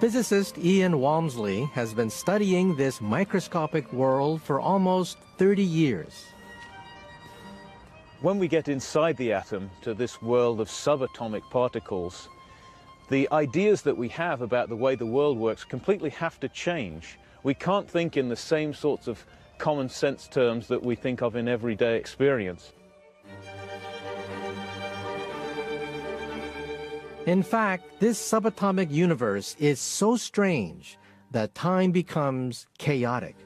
Physicist Ian Walmsley has been studying this microscopic world for almost 30 years. When we get inside the atom to this world of subatomic particles, the ideas that we have about the way the world works completely have to change. We can't think in the same sorts of common sense terms that we think of in everyday experience. In fact, this subatomic universe is so strange that time becomes chaotic.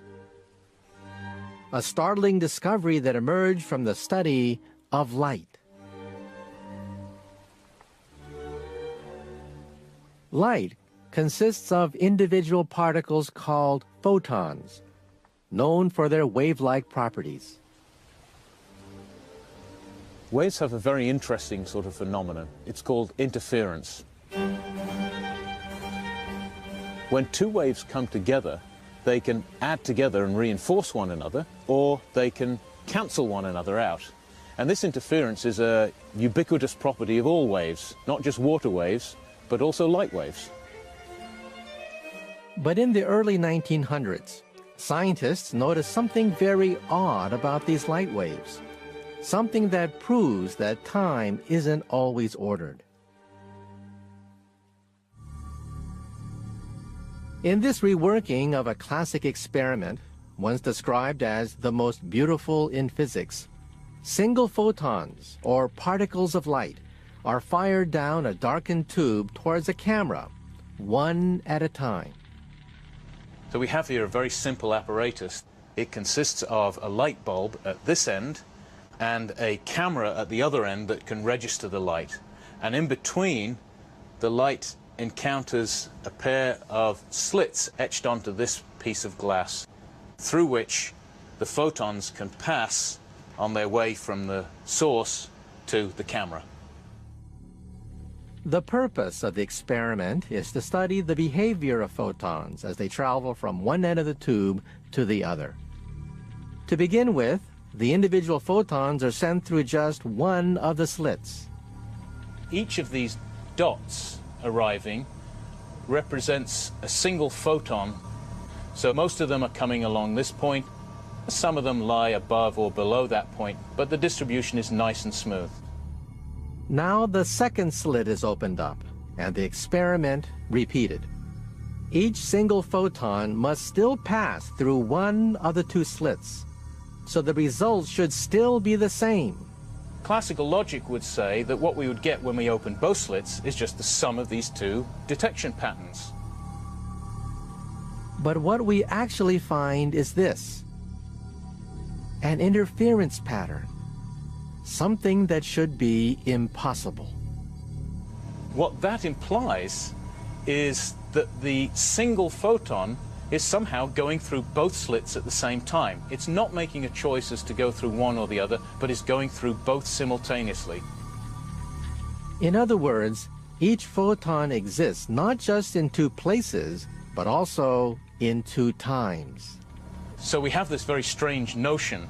A startling discovery that emerged from the study of light. Light consists of individual particles called photons, known for their wave-like properties. Waves have a very interesting sort of phenomenon. It's called interference. When two waves come together, they can add together and reinforce one another, or they can cancel one another out. And this interference is a ubiquitous property of all waves, not just water waves, but also light waves. But in the early 1900s, scientists noticed something very odd about these light waves. Something that proves that time isn't always ordered. In this reworking of a classic experiment, once described as the most beautiful in physics, single photons, or particles of light, are fired down a darkened tube towards a camera, one at a time. So we have here a very simple apparatus. It consists of a light bulb at this end and a camera at the other end that can register the light. And in between, the light encounters a pair of slits etched onto this piece of glass, through which the photons can pass on their way from the source to the camera. The purpose of the experiment is to study the behavior of photons as they travel from one end of the tube to the other. To begin with, the individual photons are sent through just one of the slits. Each of these dots arriving represents a single photon. So most of them are coming along this point. Some of them lie above or below that point, but the distribution is nice and smooth. Now the second slit is opened up, and the experiment repeated. Each single photon must still pass through one of the two slits, so the results should still be the same. Classical logic would say that what we would get when we open both slits is just the sum of these two detection patterns. But what we actually find is this: an interference pattern, something that should be impossible. What that implies is that the single photon is somehow going through both slits at the same time. It's not making a choice as to go through one or the other, but is going through both simultaneously. In other words, each photon exists not just in two places, but also in two times. So we have this very strange notion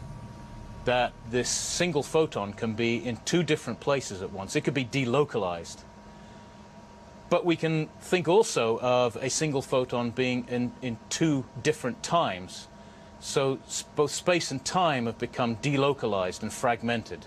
that this single photon can be in two different places at once. It could be delocalized. But we can think also of a single photon being in two different times. So both space and time have become delocalized and fragmented.